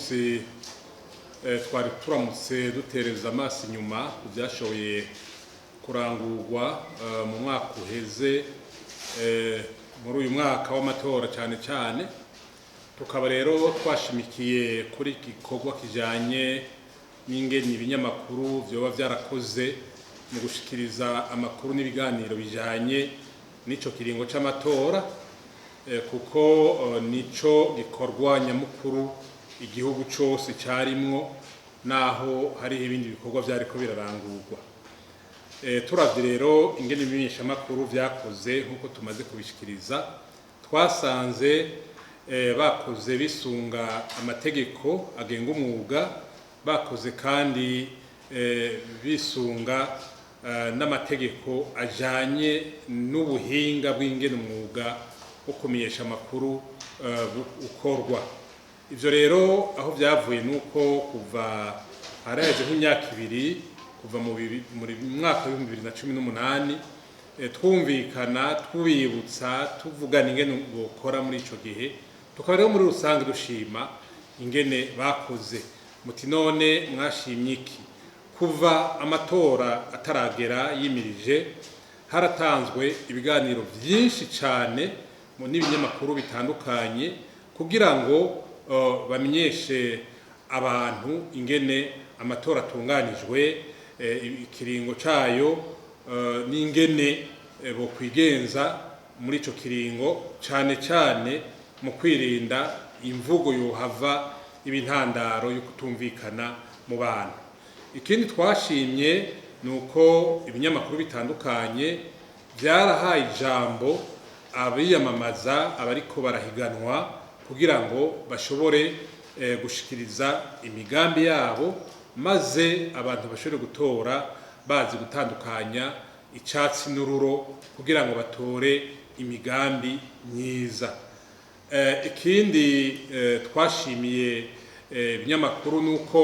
munsi twari turamutse dutereza amaso inyuma byashoboye kurangurwa mu mwaka uheze muri uyu mwaka w'amatora cyane tukaba rero twashimikiye kuri igikorwa kijanye n'ingeni ibinyamakuru byoba byarakoze mu gushikiriza amakuru n'ibiganiro bijanye n'ico kiringo c'amatora kuko nico gikorwa nyamukuru igihugu cyose cyarimwo naho hari ibindi bikorwa byariko birarangurwa. Turavye rero ingene ibimenyesha makuru vyakoze nkuko tumaze kubishikiriza, twasanze bakoze bisunga amategeko agenga umwuga, bakoze kandi bisunga n'amategeko ajanye n'ubuhinga bw'ingene umwuga wo kumenyesha amakuru ukorwa. Ivyo rero aho byavuye nuko kuva haraje nk'imyaka ibiri kuva mu mwaka wa 2018 twumvikana twibutsa tuvugana ingene bokora muri ico gihe, tukaba rero muri rusange dushima ingene bakoze. Muti none mwashimye iki? Kuva amatora ataragera yimirije haratanzwe ibiganiro byinshi cyane mu n'ibinyamakuru bitandukanye kugira ngo bamenyeshe abantu ingene amatora atunganijwe, ikiringo cayo n'ingene bo kwigenza muri ico kiringo, cyane mu kwirinda imvugo yohava ibintandaro yo kutumvikana mu bantu. Ikindi twashimye nuko ibinyamakuru bitandukanye byarahaye ijambo abiyamamaza abariko barahiganwa kugira ngo bashobore gushikiriza imigambi yabo, maze abantu bashobore gutora bazi gutandukanya icyatsi n'ururo kugira ngo batore imigambi myiza. Ikindi twashimiye ibinyamakuru nuko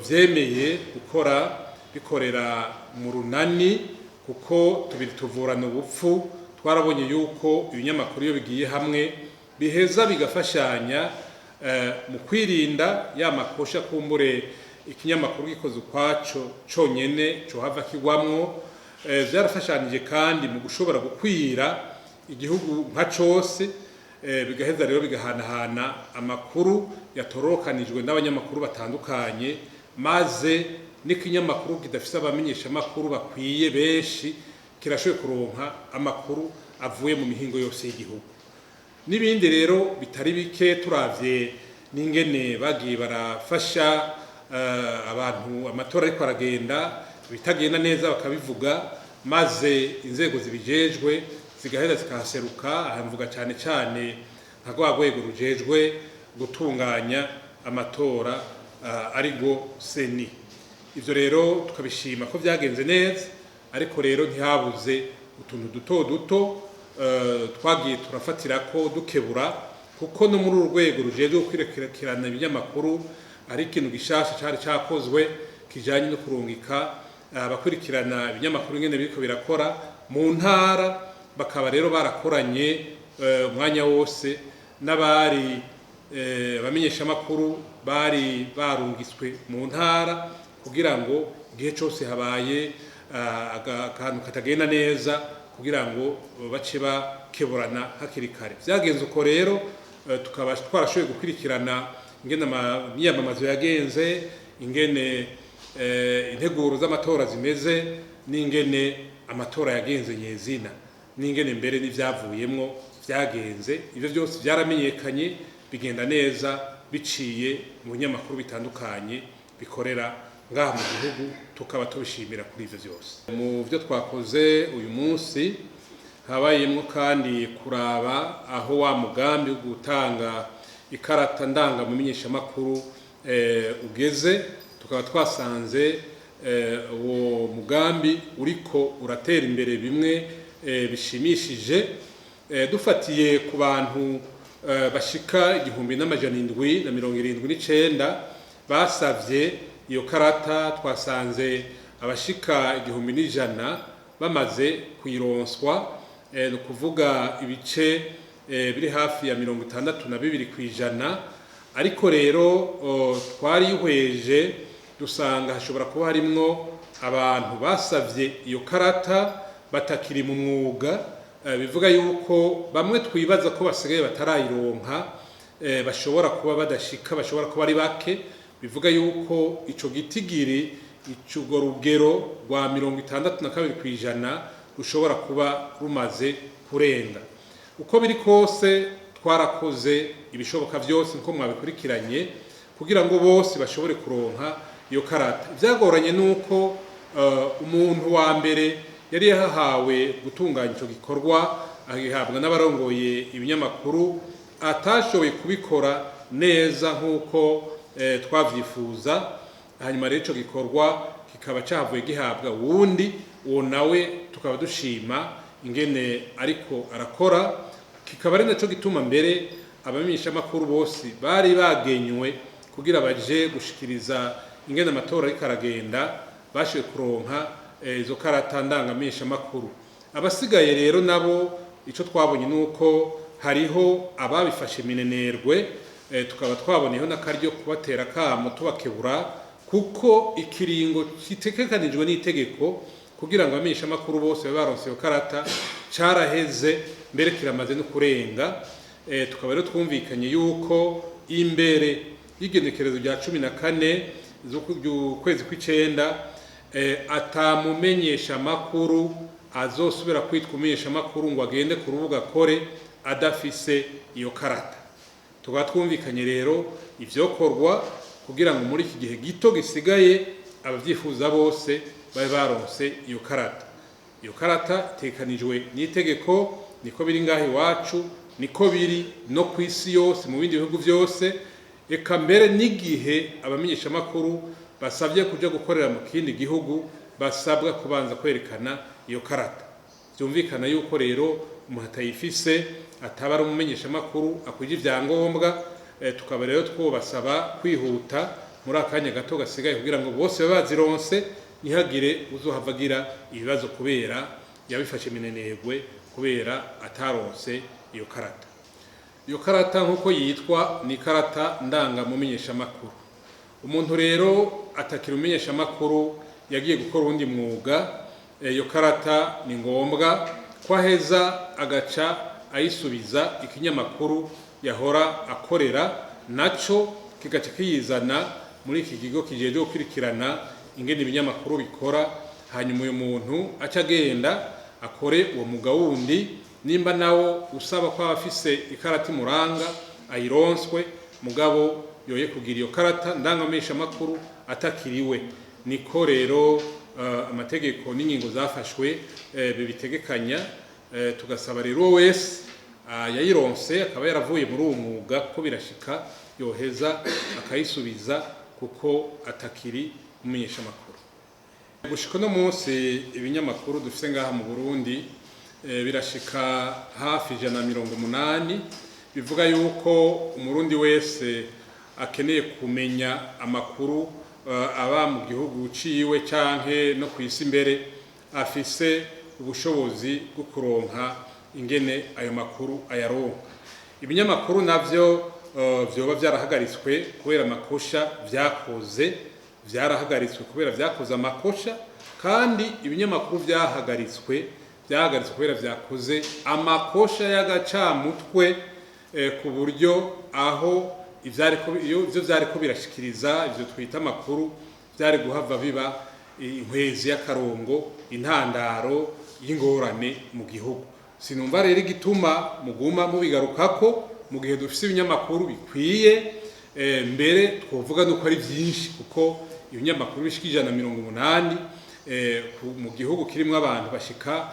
vyemeye gukora bikorera mu runani, kuko tubiri tuvurana ubupfu. Twarabonye yuko ibinyamakuru iyo bigiye hamwe biheza bigafashanya mu kwirinda ya makosha kumbure ikinyamakuru gikoze ukwaco conyene cyo hava kigwamwo. Byarafashanije kandi mu gushobora gukwira igihugu nka cose, bigaheza rero bigahanahana amakuru yatorokanijwe n'abanyamakuru batandukanye, maze n'ikinyamakuru kidafise abamenyesha amakuru bakwiye benshi kirashoboye kuronka amakuru avuye mu mihingo yose y'igihugu. N'ibindi rero bitari bike turavye n'ingene bagiye barafasha abantu amatora ariko aragenda bitagenda neza bakabivuga, maze inzego zibijejwe zigaheza zikahaseruka. Ahamvuga cyane nka rwego rujejwe gutunganya amatora arigo seni. Ivyo rero tukabishima ko byagenze neza, ariko rero ntihabuze utuntu duto twagiye turafatira ko dukebura, kuko no muri urwego rujejwe kwirekerana ibinyamakuru ari ikintu gishasha cyari cyakozwe kijanye no kurungika abakurikirana ibinyamakuru ingene biriko birakora mu ntara. Bakaba rero barakoranye umwanya wose n'abari bamenyesha amakuru bari barungiswe mu ntara kugira ngo igihe cyose habaye akantu katagenda neza kugira ngo bace bakeburana hakiri kare. Byagenze uko rero tukaba twarashoboye gukurikirana ingene imyamamazo yagenze, ingene integuro z'amatora zimeze, n'ingene amatora yagenze nyezina, n'ingene mbere n'ivyavuyemwo vyagenze. Ivyo byose byaramenyekanye bigenda neza biciye mu binyamakuru bitandukanye bikorera ngaha mu gihugu, tukaba tubishimira kuri ivyo byose. Mu byo twakoze uyu munsi habayemwo kandi kuraba aho wa mugambi wo gutanga ikarata ndanga mu menyeshamakuru ugeze. Tukaba twasanze uwo mugambi uriko uratera imbere bimwe bishimishije. Dufatiye ku bantu bashika 1779 basavye iyo karata, twasanze abashika 1100 bamaze kuyironswa, no kuvuga ibice biri hafi ya 62% ariko rero twarihweje dusanga hashobora kuba harimwo abantu basavye iyo karata batakiri mu mwuga, bivuga yuko bamwe twibaza ko basigaye batarayironka, bashobora kuba badashika, bashobora kuba ari bake, bivuga yuko ico gitigiri ico rugero rwa 62% rushobora kuba rumaze kurenga. Uko biri kose twarakoze ibishoboka byose nko mwabikurikiranye kugira ngo bose bashobore kuronka iyo karata. Ivyagoranye nuko umuntu wa mbere yari yahawe gutunganya ico gikorwa agihabwa n'abarongoye ibinyamakuru atashoboye kubikora neza nkuko twavyifuza, hanyuma rero ico gikorwa kikaba cavuye gihabwa wundi, uwo nawe tukaba dushima ingene ariko arakora, kikaba ari naco gituma mbere abamenyesha makuru bose bari bagenywe kugira baje gushikiriza ingene amatora ariko aragenda bashoboye kuronka izo karata ndangamenyesha makuru. Abasigaye rero nabo ico twabonye nuko hariho ababifashe minenerwe, tukaba twaboneyeho n'akaryo kubatera kamo tubakebura kuko ikiringo kitegekanijwe n'itegeko kugira ngo abamenyesha makuru bose baronse iyo karata caraheze, mbere kiramaze no kurenga. Tukaba rero twumvikanye yuko imbere y'igenekerezo rya 14 z'ukwezi kw'icenda atamumenyesha makuru azosubira kwitwa umumenyesha makuru ngo agende ku rubuga kore adafise iyo karata. Tukaba twumvikanye rero ivyokorwa kugira ngo muri iki gihe gito gisigaye abavyifuza bose babe baronse iyo karata. Iyo karata itekanijwe n'itegeko, niko biri ngaho iwacu, niko biri no kw'isi yose mu bindi bihugu byose, eka mbere n'igihe abamenyesha makuru basabye kuja gukorera mu kindi gihugu basabwa kubanza kwerekana iyo karata. Byumvikana yuko rero umuntu atayifise ataba ari umumenyesha makuru akwije ivyangombwa. Tukaba rero twobasaba kwihuta muri akanya gato gasigaye kugira ngo bose babazironse, ntihagire uzohavagira ibibazo kubera yabifashe minenerwe kubera ataronse iyo karata. Iyo karata nkuko yitwa ni karata ndanga mumenyesha makuru. Umuntu rero atakira umumenyesha makuru yagiye gukora undi mwuga, iyo karata ni ngombwa kwaheza agaca ayisubiza ikinyamakuru yahora akorera, naco kigaca kiyizana muri iki kigo kijeje gukurikirana ingene ibinyamakuru bikora, hanyuma uyu muntu aca agenda akore uwo muga wundi, nimba nawo usaba ko afise ikarata imuranga ayironswe, mugabo yoye kugira iyo karata ndangamenyesha makuru atakiriwe. Niko rero amategeko n'ingingo zafashwe bibitegekanya. Tugasaba rero wese yayironse akaba yaravuye muri uwo mwuga ko birashika yoheza akayisubiza kuko atakiri umumenyesha makuru. Gushika no munsi ibinyamakuru dufise ngaha mu Burundi birashika hafi 180, bivuga yuko umurundi wese akeneye kumenya amakuru aba mu gihugu ciwe canke no kwisi imbere afise ubushobozi bwo kuronka ingene ayo makuru ayaronka. Ibinyamakuru navyo vyoba vyarahagaritswe kubera amakosha vyakoze, vyarahagaritswe kubera vyakoze amakosha, kandi ibinyamakuru vyahagaritswe kubera vyakoze amakosha y'agacamutwe, ku buryo aho ivyo vyariko birashikiriza ivyo twita amakuru vyari guhava biba inkwezi y'akarongo, intandaro y'ingorane mu gihugu. Sinumva rero igituma muguma mubigarukako mu gihe dufise ibinyamakuru bikwiye, mbere twovuga nuko ari vyinshi kuko ibinyamakuru bishika 180 mu gihugu kirimwo abantu bashika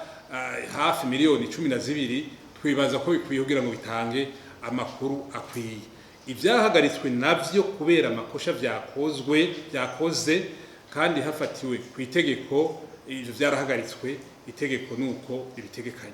hafi miliyoni 12, twibaza ko bikwiye kugira ngo bitange amakuru akwiye. Ivyahagaritswe navyo kubera amakosha vyakoze kandi hafatiwe ku itegeko, ivyo vyarahagaritswe, itegeko nuko ibitegekanye.